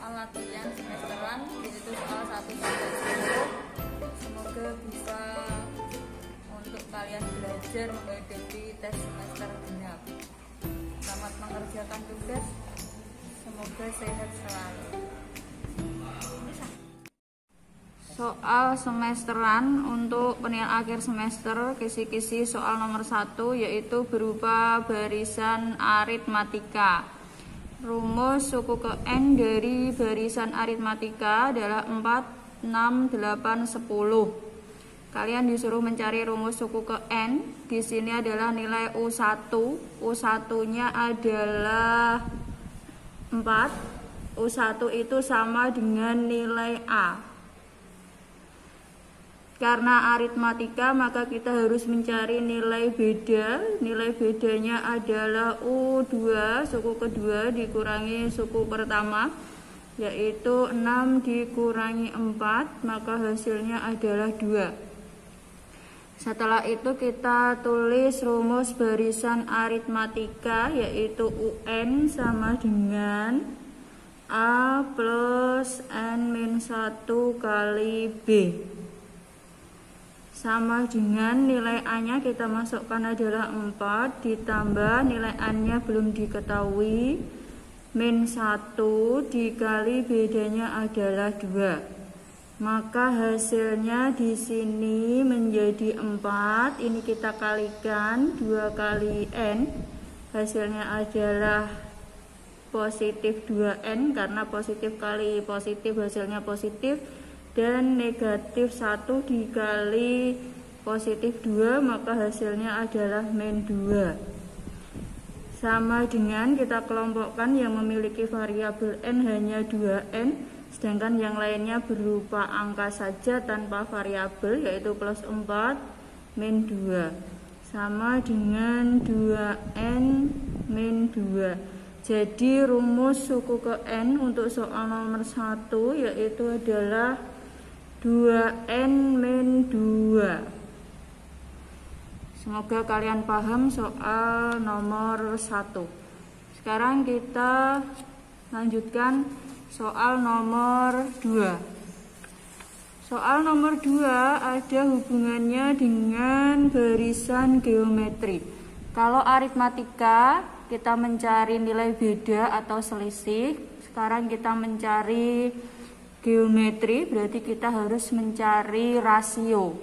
soal latihan semesteran, yaitu soal 1 sampai 10. Semoga bisa untuk kalian belajar menghadapi tes semester genap. Selamat mengerjakan tugas, semoga sehat selalu. Soal semesteran untuk penilaian akhir semester, kisi-kisi soal nomor 1 yaitu berupa barisan aritmatika. Rumus suku ke N dari barisan aritmatika adalah 4, 6, 8, 10. Kalian disuruh mencari rumus suku ke N. Di sini adalah nilai U1. U1-nya adalah 4. U1 itu sama dengan nilai A. Karena aritmatika maka kita harus mencari nilai beda. Nilai bedanya adalah U2 suku kedua dikurangi suku pertama, yaitu 6 dikurangi 4, maka hasilnya adalah 2. Setelah itu kita tulis rumus barisan aritmatika, yaitu UN sama dengan A plus N-1 kali B. Sama dengan nilai A-nya kita masukkan adalah 4, ditambah nilai A-nya belum diketahui, min 1 dikali bedanya adalah 2. Maka hasilnya di sini menjadi 4. Ini kita kalikan 2 kali N. Hasilnya adalah positif 2N, karena positif kali positif hasilnya positif. Dan negatif 1 dikali positif 2, maka hasilnya adalah min 2. Sama dengan kita kelompokkan yang memiliki variabel N hanya 2N, sedangkan yang lainnya berupa angka saja tanpa variabel, yaitu plus 4 min 2. Sama dengan 2N min 2. Jadi rumus suku ke N untuk soal nomor 1 yaitu adalah 2N min 2. Semoga kalian paham soal nomor 1. Sekarang kita lanjutkan soal nomor 2. Soal nomor 2 ada hubungannya dengan barisan geometri. Kalau aritmatika kita mencari nilai beda atau selisih, sekarang kita mencari geometri, berarti kita harus mencari rasio.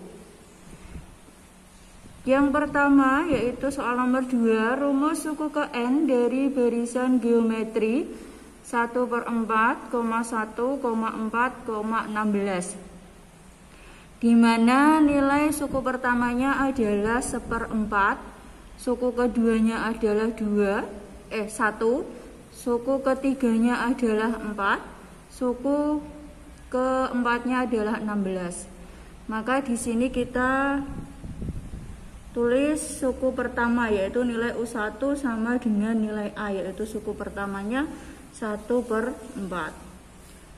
Yang pertama yaitu soal nomor 2, rumus suku ke N dari barisan geometri 1/4, 1,4,16, di mana nilai suku pertamanya adalah 1/4, suku keduanya adalah 1, suku ketiganya adalah 4, suku keempatnya adalah 16. Maka di sini kita tulis suku pertama yaitu nilai U1 sama dengan nilai A, yaitu suku pertamanya 1/4.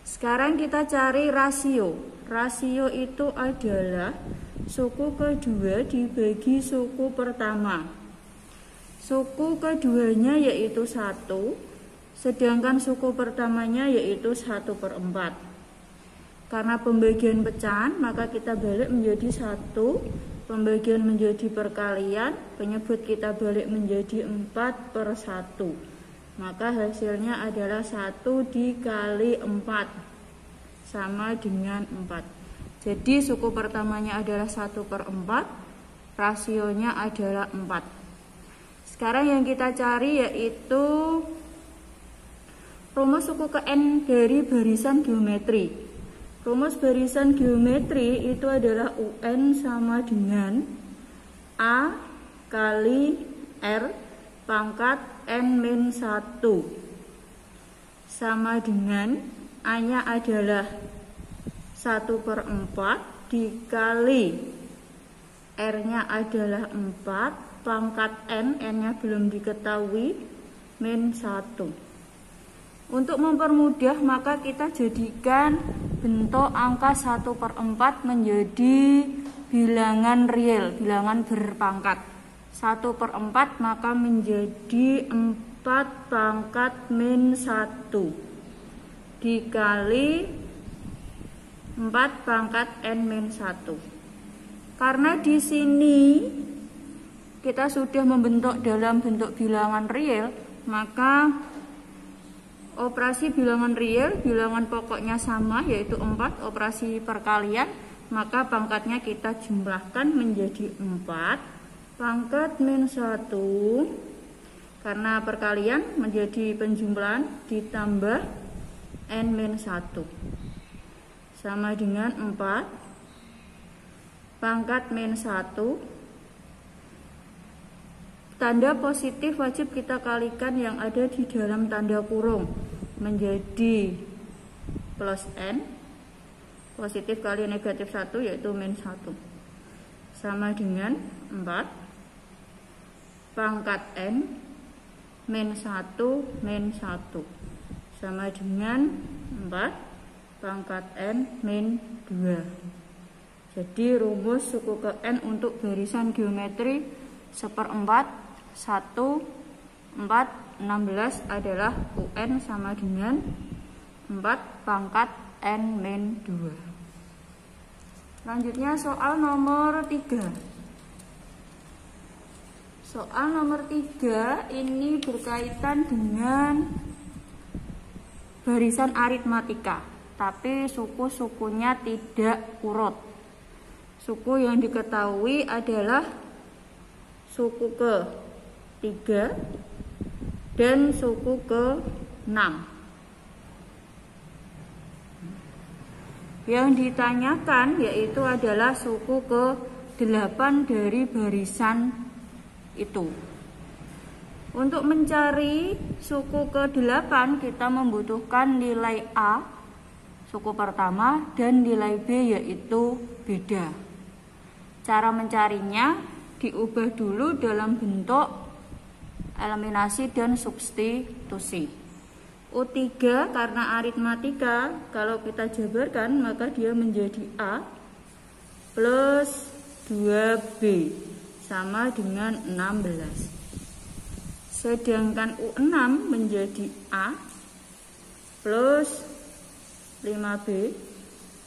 Sekarang kita cari rasio. Rasio itu adalah suku kedua dibagi suku pertama. Suku keduanya yaitu 1, sedangkan suku pertamanya yaitu 1/4. Karena pembagian pecahan, maka kita balik menjadi 1, pembagian menjadi perkalian, penyebut kita balik menjadi 4/1. Maka hasilnya adalah 1 dikali 4 sama dengan 4. Jadi suku pertamanya adalah 1/4, rasionya adalah 4. Sekarang yang kita cari yaitu rumus suku ke N dari barisan geometri. Rumus barisan geometri itu adalah UN sama dengan A kali R pangkat N-1 sama dengan A-nya adalah 1/4 dikali R-nya adalah 4, pangkat N-nya belum diketahui, min 1. Untuk mempermudah maka kita jadikan bentuk angka 1/4 menjadi bilangan real, bilangan berpangkat. 1/4 maka menjadi 4 pangkat min 1. dikali 4 pangkat N-1. Karena di sini kita sudah membentuk dalam bentuk bilangan real, maka operasi bilangan real, bilangan pokoknya sama yaitu 4, operasi perkalian, maka pangkatnya kita jumlahkan menjadi 4 pangkat -1, karena perkalian menjadi penjumlahan ditambah N-1 sama dengan 4 pangkat -1. Tanda positif wajib kita kalikan yang ada di dalam tanda kurung menjadi plus N. Positif kali negatif 1 yaitu -1 sama dengan 4 pangkat N -1 sama dengan 4 pangkat N-2. Jadi rumus suku ke N untuk barisan geometri 1/4 1, 4, 16 adalah UN sama dengan 4 pangkat N-2. Selanjutnya soal nomor 3. Soal nomor 3 ini berkaitan dengan barisan aritmatika, tapi suku-sukunya tidak urut. Suku yang diketahui adalah suku ke-3 dan suku ke-6. Yang ditanyakan yaitu adalah suku ke-8 dari barisan itu. Untuk mencari suku ke-8 kita membutuhkan nilai A, suku pertama, dan nilai B yaitu beda. Cara mencarinya diubah dulu dalam bentuk eliminasi dan substitusi. U3 karena aritmatika, kalau kita jabarkan maka dia menjadi A plus 2B sama dengan 16. Sedangkan U6 menjadi A plus 5B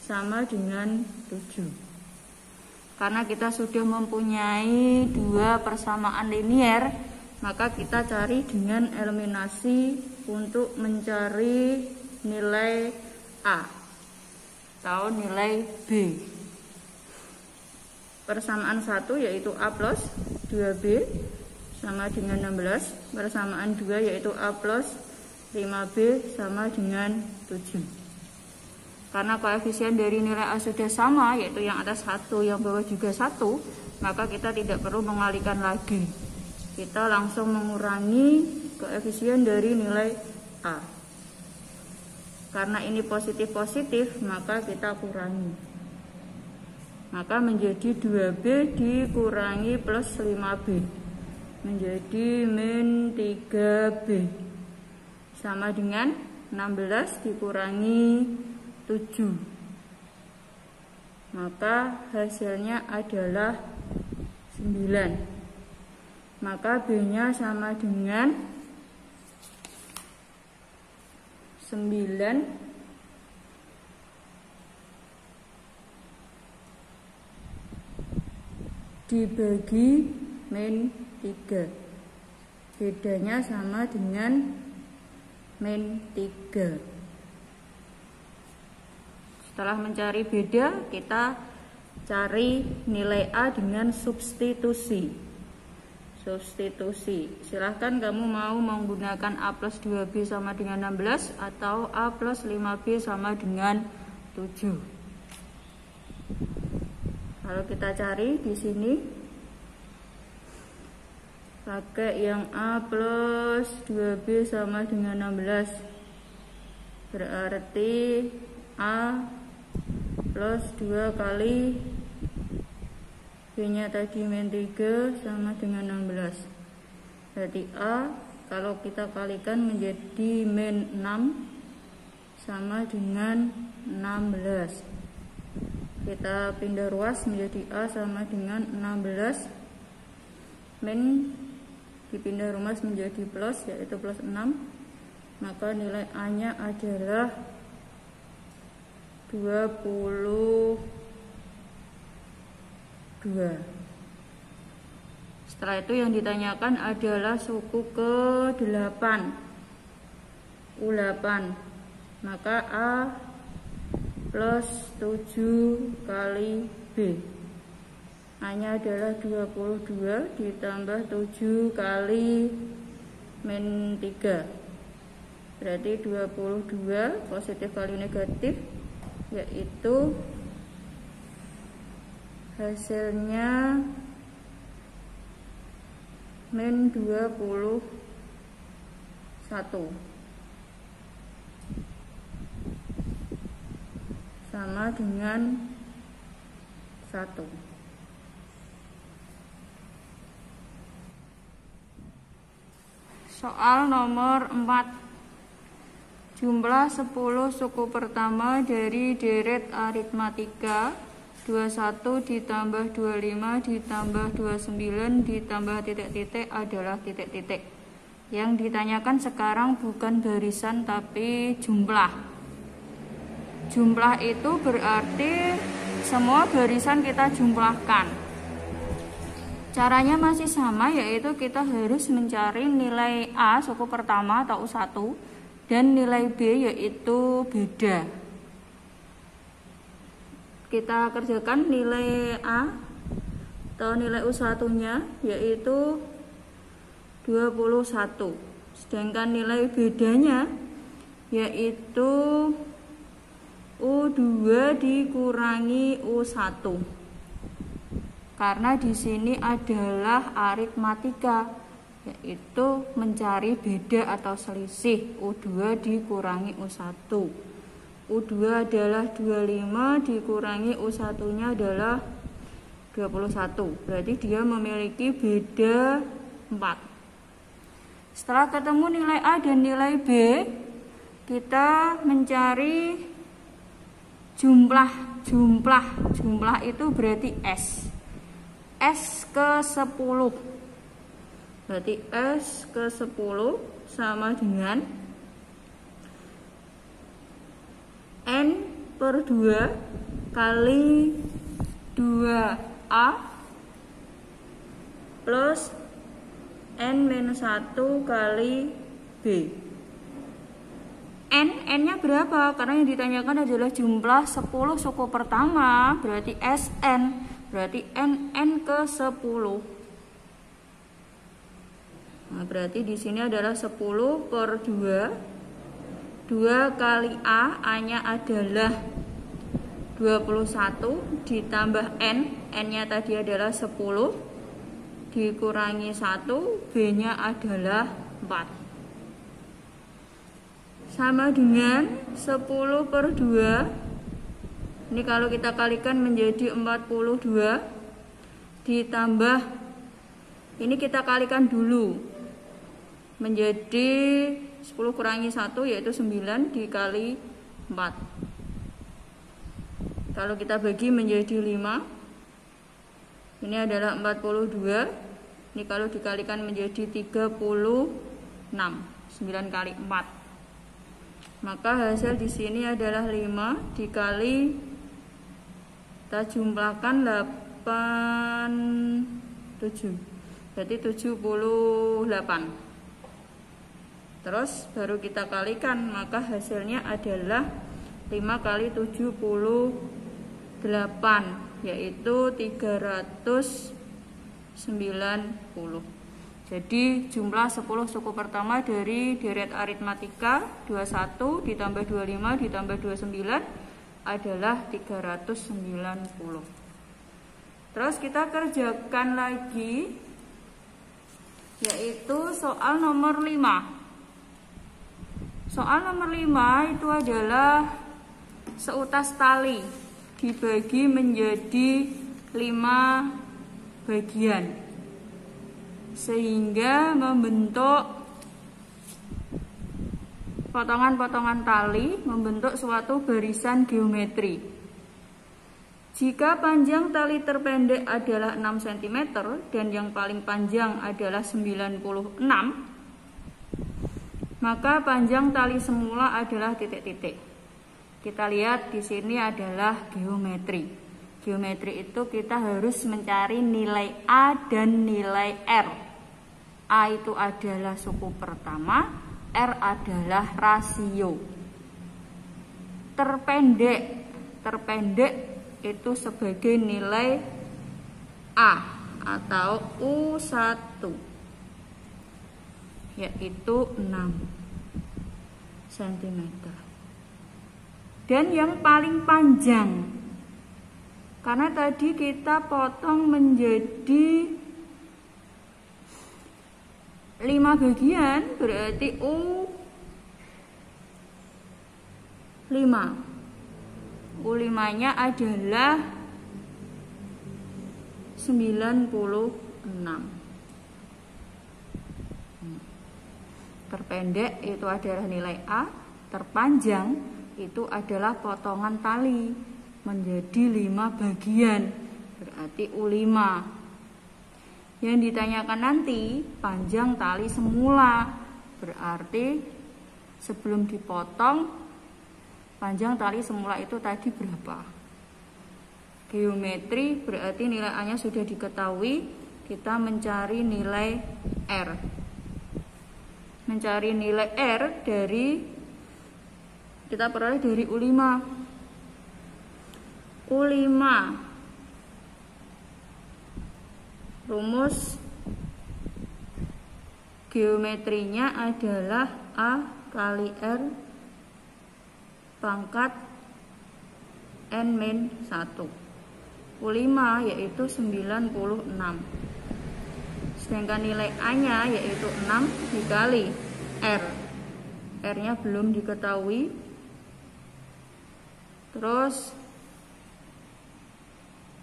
sama dengan 7. Karena kita sudah mempunyai 2 persamaan linier, maka kita cari dengan eliminasi untuk mencari nilai A atau nilai B. Persamaan 1 yaitu A plus 2B sama dengan 16. Persamaan 2 yaitu A plus 5B sama dengan 7. Karena koefisien dari nilai A sudah sama, yaitu yang atas 1, yang bawah juga 1, maka kita tidak perlu mengalikan lagi. Kita langsung mengurangi koefisien dari nilai A. Karena ini positif-positif, maka kita kurangi. Maka menjadi 2B dikurangi plus 5B. Menjadi min 3B. Sama dengan 16 dikurangi 7, maka hasilnya adalah 9. Maka B nya sama dengan 9 dibagi min 3. Bedanya sama dengan min 3. Setelah mencari beda, kita cari nilai A dengan substitusi. Silahkan kamu mau menggunakan A plus 2B sama dengan 16 atau A plus 5B sama dengan 7. Kalau kita cari di sini pakai yang A plus 2B sama dengan 16, berarti A plus 2 kali B nya tadi min 3 sama dengan 16. Berarti A kalau kita kalikan menjadi min 6 sama dengan 16. Kita pindah ruas menjadi A sama dengan 16. Min dipindah ruas menjadi plus, yaitu plus 6. Maka nilai A nya adalah 22. Setelah itu yang ditanyakan adalah suku ke-8, U8. Maka A plus 7 kali B. A-nya adalah 22 ditambah 7 kali min 3. Berarti 22 positif kali negatif, yaitu hasilnya min 21 sama dengan 1. Soal nomor 4. Jumlah 10 suku pertama dari deret aritmatika 21 ditambah 25 ditambah 29 ditambah titik-titik adalah titik-titik. Yang ditanyakan sekarang bukan barisan tapi jumlah. Jumlah itu berarti semua barisan kita jumlahkan. Caranya masih sama, yaitu kita harus mencari nilai A suku pertama atau U1 dan nilai B yaitu beda. Kita kerjakan nilai A atau nilai U1 nya yaitu 21, sedangkan nilai bedanya yaitu U2 dikurangi U1. Karena di sini adalah aritmatika, yaitu mencari beda atau selisih. U2 dikurangi U1. U2 adalah 25 dikurangi U1 nya adalah 21. Berarti dia memiliki beda 4. Setelah ketemu nilai A dan nilai B, kita mencari jumlah itu berarti S ke 10. Berarti S ke 10 sama dengan N per 2 kali 2A plus N-1 kali B. N-nya berapa? Karena yang ditanyakan adalah jumlah 10 suku pertama, berarti SN, berarti NN ke 10. Nah, berarti di sini adalah 10 per 2. 2 kali A-nya adalah 21 ditambah N-nya tadi adalah 10 dikurangi 1, B-nya adalah 4. Sama dengan 10 per 2. Ini kalau kita kalikan menjadi 42 ditambah, ini kita kalikan dulu menjadi 10 kurangi 1 yaitu 9 dikali 4. Kalau kita bagi menjadi 5, ini adalah 42. Ini kalau dikalikan menjadi 36, 9 kali 4. Maka hasil di sini adalah 5 dikali, kita jumlahkan 7. Berarti 78. Terus baru kita kalikan, maka hasilnya adalah 5 kali 78 yaitu 390. Jadi jumlah 10 suku pertama dari deret aritmatika 21 ditambah 25 ditambah 29 adalah 390. Terus kita kerjakan lagi, yaitu soal nomor 5. Soal nomor 5 itu adalah seutas tali dibagi menjadi 5 bagian, sehingga membentuk potongan-potongan tali membentuk suatu barisan geometri. Jika panjang tali terpendek adalah 6 cm dan yang paling panjang adalah 96, maka panjang tali semula adalah titik-titik. Kita lihat di sini adalah geometri. Geometri itu kita harus mencari nilai A dan nilai R. A itu adalah suku pertama, R adalah rasio. Terpendek itu sebagai nilai A atau U1, yaitu 6 cm. Dan yang paling panjang, karena tadi kita potong menjadi 5 bagian, berarti U5. U5-nya adalah 96. Terpendek itu adalah nilai A, terpanjang itu adalah potongan tali menjadi 5 bagian, berarti U5. Yang ditanyakan nanti panjang tali semula, berarti sebelum dipotong panjang tali semula itu tadi berapa. Geometri berarti nilai A-nya sudah diketahui, kita mencari nilai R. Mencari nilai R kita peroleh dari U5. U5 rumus geometrinya adalah A kali R pangkat N-1. U5 yaitu 96. Sedangkan nilai A-nya yaitu 6 dikali R. R-nya belum diketahui. Terus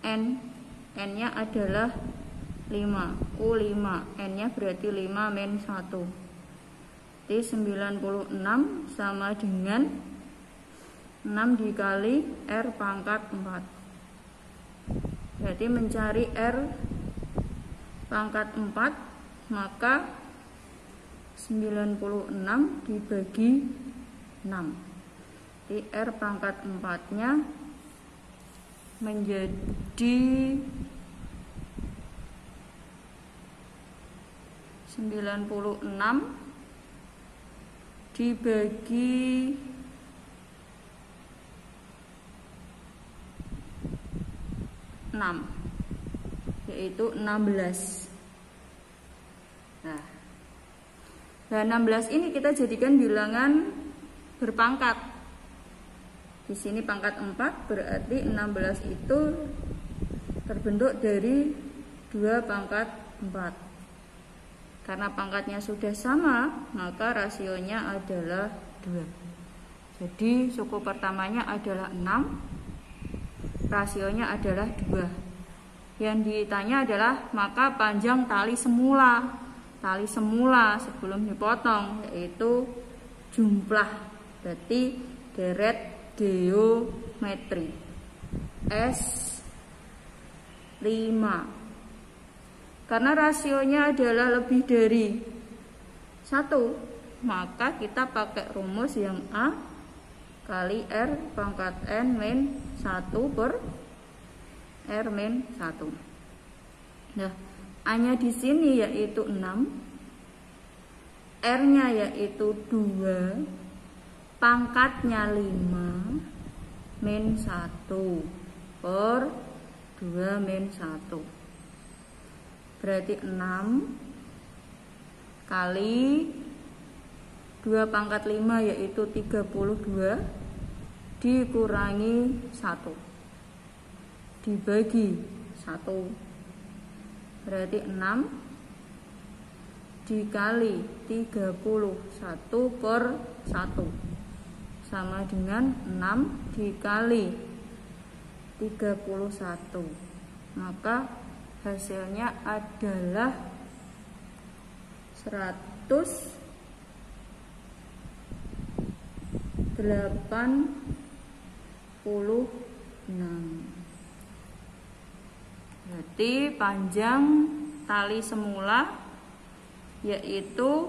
N-nya adalah 5. U5, N-nya berarti 5 min 1. Jadi 96 sama dengan 6 dikali R pangkat 4. Berarti mencari R pangkat 4, maka 96 dibagi 6. Jadi R pangkat 4-nya menjadi 96 dibagi 6, yaitu 16. Nah, 16 ini kita jadikan bilangan berpangkat. Di sini pangkat 4, berarti 16 itu terbentuk dari 2 pangkat 4. Karena pangkatnya sudah sama, maka rasionya adalah 2. Jadi suku pertamanya adalah 6, rasionya adalah 2. Yang ditanya adalah maka panjang tali semula. Tali semula sebelum dipotong yaitu jumlah, berarti deret geometri S5. Karena rasionya adalah lebih dari 1, maka kita pakai rumus yang A kali R pangkat N min 1 per R min 1. Nah, A-nya di sini yaitu 6, R-nya yaitu 2, pangkatnya 5 min 1 per 2 min 1. Berarti 6 kali 2 pangkat 5 yaitu 32 dikurangi 1 dibagi 1, berarti 6 dikali 31 per 1 sama dengan 6 dikali 31, maka hasilnya adalah 186. Berarti panjang tali semula yaitu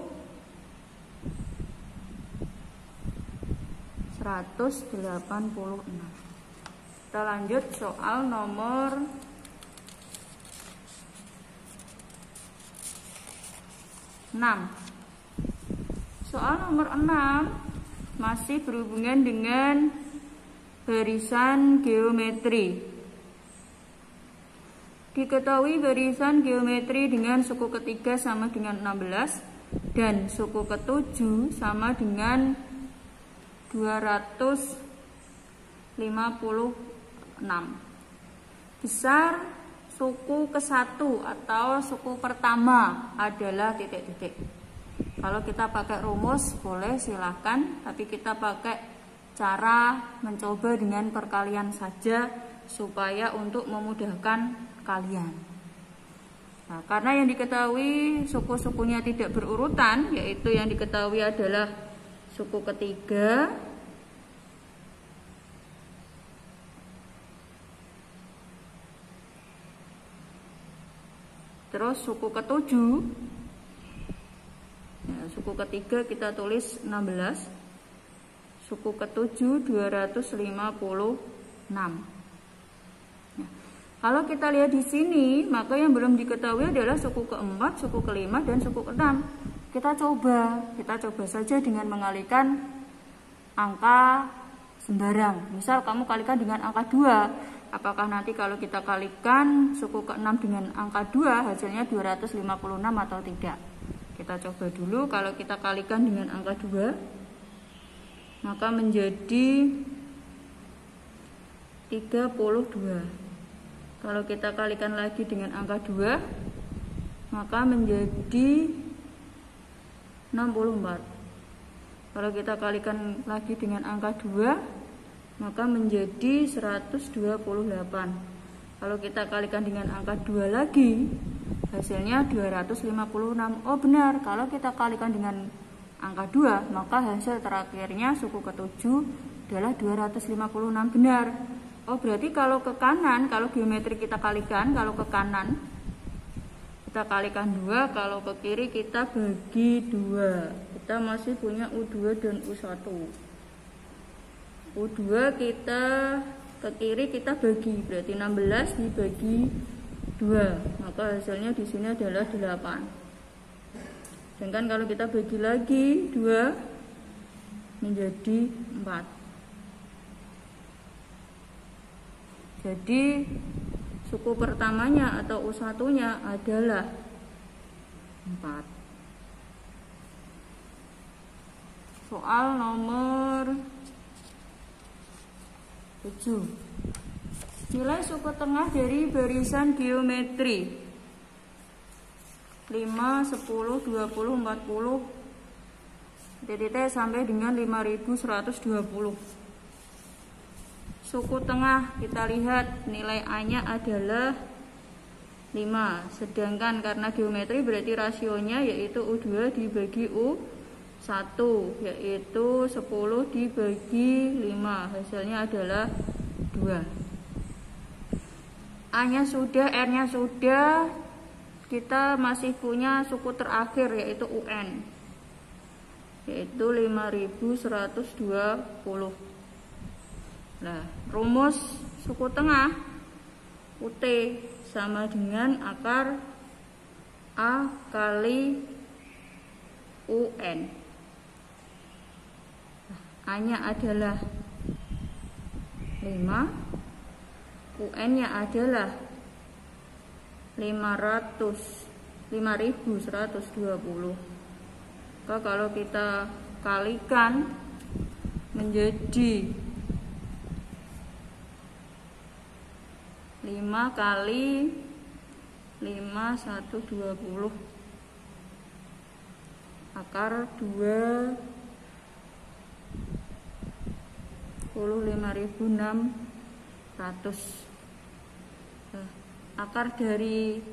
186. Kita lanjut soal nomor 6. Soal nomor 6 masih berhubungan dengan barisan geometri. Diketahui barisan geometri dengan suku ketiga sama dengan 16 dan suku ketujuh sama dengan 256. Besar suku ke-1 atau suku pertama adalah titik-titik. Kalau kita pakai rumus boleh silahkan, tapi kita pakai cara mencoba dengan perkalian saja supaya untuk memudahkan kalian. Nah, karena yang diketahui suku-sukunya tidak berurutan, yaitu yang diketahui adalah suku ketiga, terus suku ketujuh. Nah, suku ketiga kita tulis 16, suku ketujuh 256. Nah, kalau kita lihat di sini, maka yang belum diketahui adalah suku keempat, suku kelima, dan suku keenam. Kita coba saja dengan mengalihkan angka sembarang. Misal kamu kalikan dengan angka 2. Apakah nanti kalau kita kalikan suku ke-6 dengan angka 2 hasilnya 256 atau tidak? Kita coba dulu. Kalau kita kalikan dengan angka 2 maka menjadi 32. Kalau kita kalikan lagi dengan angka 2 maka menjadi 64. Kalau kita kalikan lagi dengan angka 2 maka menjadi 128. Kalau kita kalikan dengan angka 2 lagi hasilnya 256. Oh benar, kalau kita kalikan dengan angka 2 maka hasil terakhirnya suku ke-7 adalah 256. Benar. Oh berarti kalau ke kanan, kalau geometri kita kalikan, kalau ke kanan kita kalikan 2, kalau ke kiri kita bagi 2. Kita masih punya U2 dan U1. U2 kita ke kiri kita bagi, berarti 16 dibagi 2, maka hasilnya di sini adalah 8. Sedangkan kalau kita bagi lagi 2 menjadi 4. Jadi suku pertamanya atau U1-nya adalah 4. Soal nomor 7. Nilai suku tengah dari barisan geometri 5, 10, 20, 40 titik sampai dengan 5120. Suku tengah kita lihat nilai A-nya adalah 5. Sedangkan karena geometri berarti rasionya yaitu U2 dibagi U1, yaitu 10 dibagi 5, hasilnya adalah 2. A-nya sudah, R-nya sudah, kita masih punya suku terakhir yaitu UN, yaitu 5120. Nah, rumus suku tengah UT sama dengan akar A kali UN. A-nya adalah 5, UN-nya adalah 5120. Maka kalau kita kalikan menjadi 5 kali 5, 120 akar 25.600. Akar dari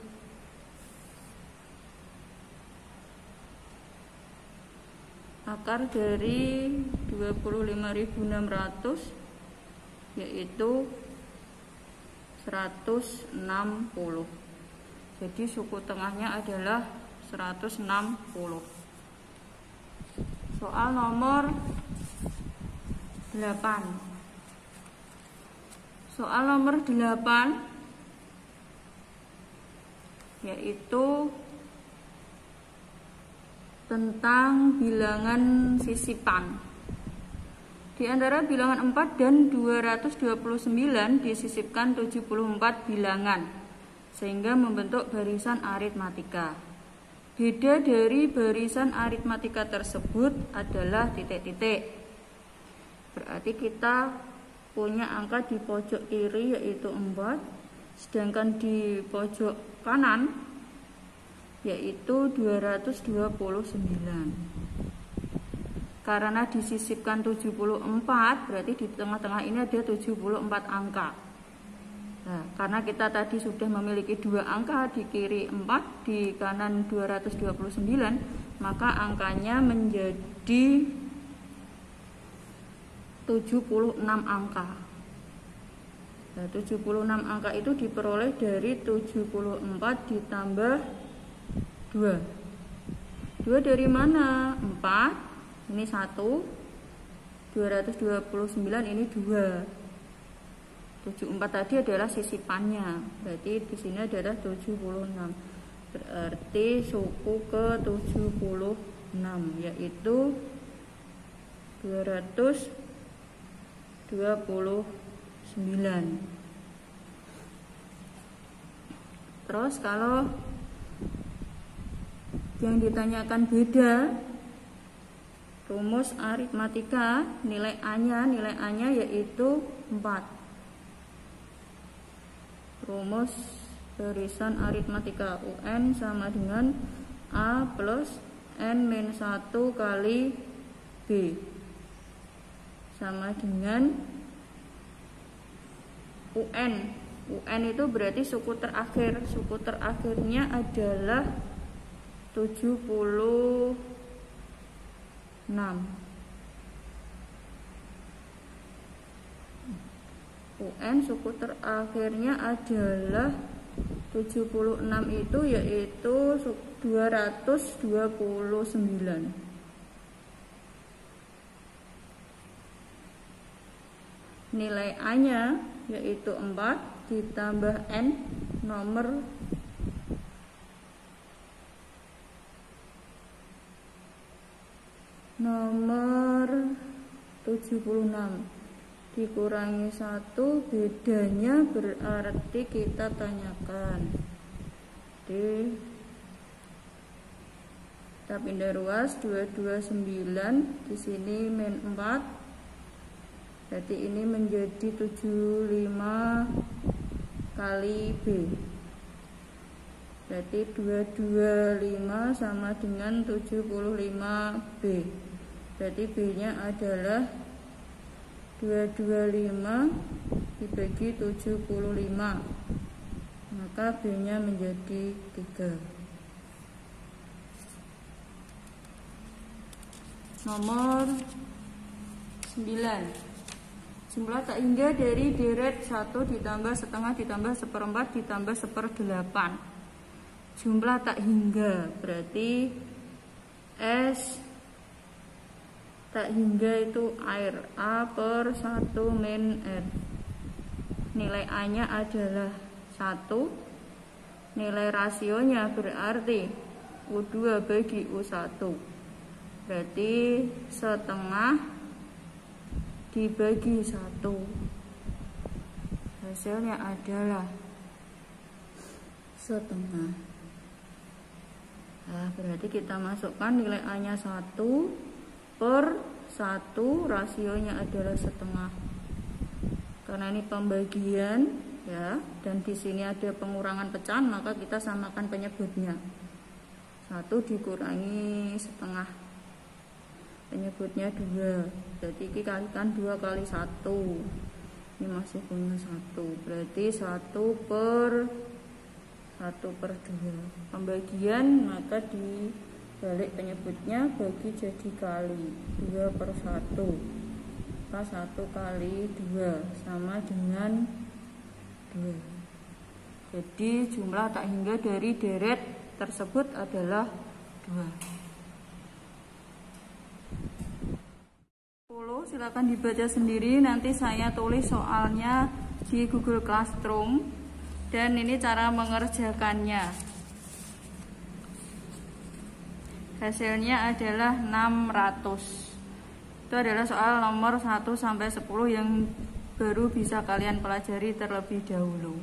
25.600 yaitu 160. Jadi suku tengahnya adalah 160. Soal nomor 8. Soal nomor 8 yaitu tentang bilangan sisipan. Di antara bilangan 4 dan 229 disisipkan 74 bilangan sehingga membentuk barisan aritmatika. Beda dari barisan aritmatika tersebut adalah titik-titik. Berarti kita punya angka di pojok kiri yaitu 4, sedangkan di pojok kanan yaitu 229. Karena disisipkan 74, berarti di tengah-tengah ini ada 74 angka. Nah, karena kita tadi sudah memiliki 2 angka, di kiri 4, di kanan 229, maka angkanya menjadi 76 angka. Nah, 76 angka itu diperoleh dari 74 ditambah 2. 2 dari mana? 4. Ini 1, 229 ini 2. 74 tadi adalah sisipannya. Berarti di sini adalah 76. Berarti suku ke 76 yaitu 229. Terus kalau yang ditanyakan beda, rumus aritmatika nilai A-nya yaitu 4. Rumus barisan aritmatika UN sama dengan A plus N-1 kali B sama dengan UN. UN itu berarti suku terakhir. Suku terakhirnya adalah 76. UN suku terakhirnya adalah 76 itu yaitu 229. Nilai A-nya yaitu 4 ditambah N nomor nomor 76 dikurangi 1, bedanya berarti kita tanyakan. Kita pindah ruas 229, di sini min 4, berarti ini menjadi 75 kali B. Berarti 225 sama dengan 75B. Berarti B-nya adalah 225 dibagi 75, maka B-nya menjadi 3. Nomor 9. Jumlah tak hingga dari deret 1 ditambah setengah ditambah seperempat ditambah 1/8. Jumlah tak hingga berarti S tak hingga itu air, A per 1 min R. Nilai A-nya adalah 1. Nilai rasionya berarti U2 bagi U1. Berarti setengah dibagi 1. Hasilnya adalah setengah. Nah, berarti kita masukkan nilai A-nya 1 per 1, rasionya adalah setengah. Karena ini pembagian ya, dan di sini ada pengurangan pecahan, maka kita samakan penyebutnya. 1 dikurangi setengah, penyebutnya 2. Berarti kita kalikan 2 kali 1. Ini masih punya 1. Berarti 1 per 2. Pembagian maka di balik penyebutnya bagi jadi kali 2 per 1, maka 1 kali 2 sama dengan 2. Jadi jumlah tak hingga dari deret tersebut adalah 2. Silakan dibaca sendiri, nanti saya tulis soalnya di Google Classroom dan ini cara mengerjakannya. Hasilnya adalah 600. Itu adalah soal nomor 1 sampai 10 yang baru bisa kalian pelajari terlebih dahulu.